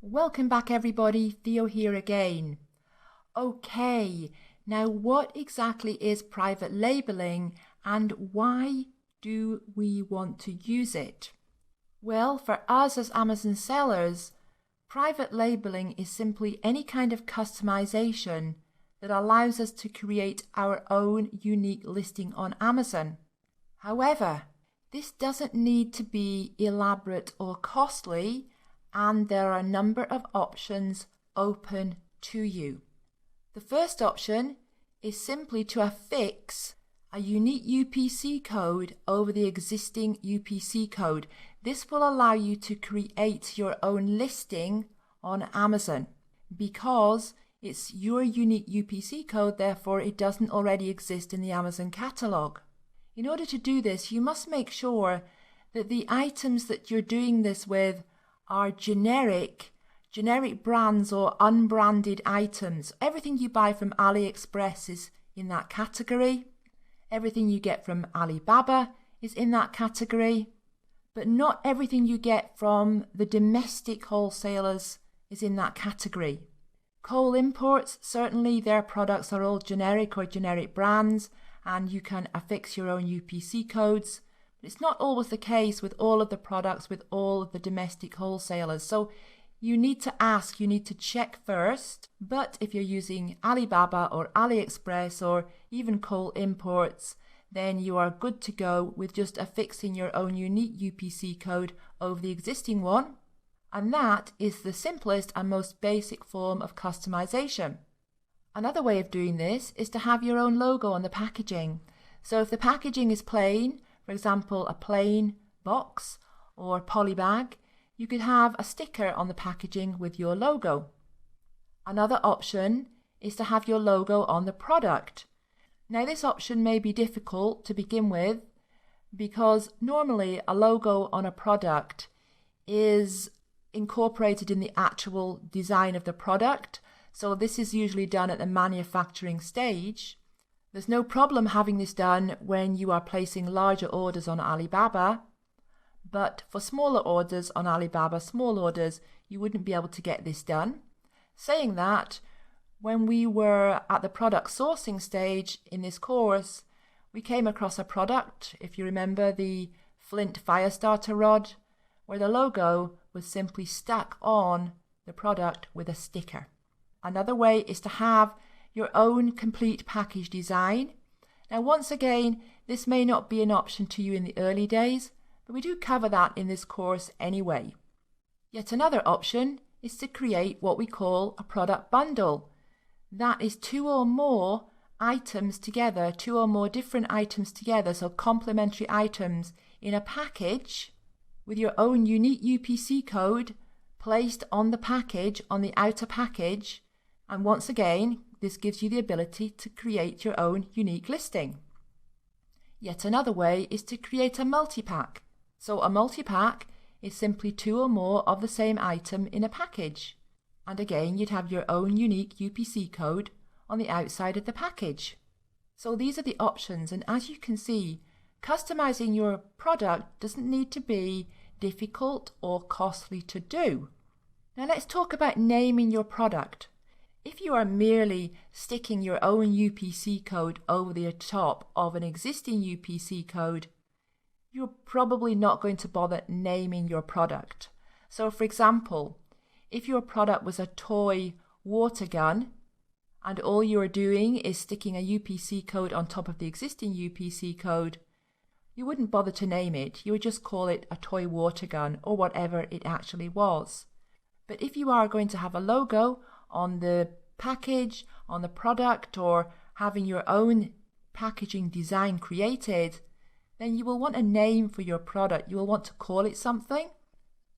Welcome back everybody, Theo here again. Okay, now what exactly is private labeling and why do we want to use it? Well, for us as Amazon sellers, private labeling is simply any kind of customization that allows us to create our own unique listing on Amazon. However, this doesn't need to be elaborate or costly, and there are a number of options open to you. The first option is simply to affix a unique UPC code over the existing UPC code. This will allow you to create your own listing on Amazon because it's your unique UPC code, therefore it doesn't already exist in the Amazon catalog. In order to do this, you must make sure that the items that you're doing this with are generic brands or unbranded items. Everything you buy from AliExpress is in that category. Everything you get from Alibaba is in that category. But not everything you get from the domestic wholesalers is in that category. Cole Imports, certainly their products are all generic or generic brands, and you can affix your own UPC codes. But it's not always the case with all of the products with all of the domestic wholesalers. So you need to ask, you need to check first. But if you're using Alibaba or AliExpress or even Cole Imports, then you are good to go with just affixing your own unique UPC code over the existing one. And that is the simplest and most basic form of customization. Another way of doing this is to have your own logo on the packaging. So if the packaging is plain, for example, a plain box or poly bag, you could have a sticker on the packaging with your logo. Another option is to have your logo on the product. Now this option may be difficult to begin with because normally a logo on a product is incorporated in the actual design of the product. So this is usually done at the manufacturing stage. There's no problem having this done when you are placing larger orders on Alibaba, but for smaller orders on Alibaba, small orders, you wouldn't be able to get this done. Saying that, when we were at the product sourcing stage in this course, we came across a product, if you remember, the Flint fire starter rod, where the logo was simply stuck on the product with a sticker. Another way is to have your own complete package design. Now once again, this may not be an option to you in the early days, but we do cover that in this course anyway. Yet another option is to create what we call a product bundle. That is two or more items together, two or more different items together, so complementary items in a package with your own unique UPC code placed on the package, on the outer package. And once again, this gives you the ability to create your own unique listing. Yet another way is to create a multi-pack. So a multi-pack is simply two or more of the same item in a package. And again, you'd have your own unique UPC code on the outside of the package. So these are the options, and as you can see, customizing your product doesn't need to be difficult or costly to do. Now let's talk about naming your product. If you are merely sticking your own UPC code over the top of an existing UPC code, you're probably not going to bother naming your product. So for example, if your product was a toy water gun and all you are doing is sticking a UPC code on top of the existing UPC code, you wouldn't bother to name it. You would just call it a toy water gun or whatever it actually was. But if you are going to have a logo on the package, on the product, or having your own packaging design created, then you will want a name for your product. You will want to call it something.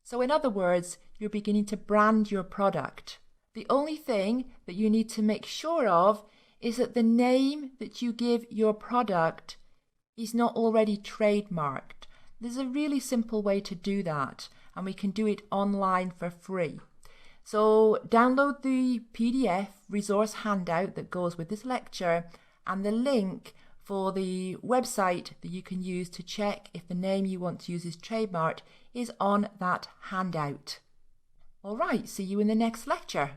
So in other words, you're beginning to brand your product. The only thing that you need to make sure of is that the name that you give your product is not already trademarked. There's a really simple way to do that, and we can do it online for free. So download the PDF resource handout that goes with this lecture and the link for the website that you can use to check if the name you want to use is trademarked is on that handout. All right, see you in the next lecture.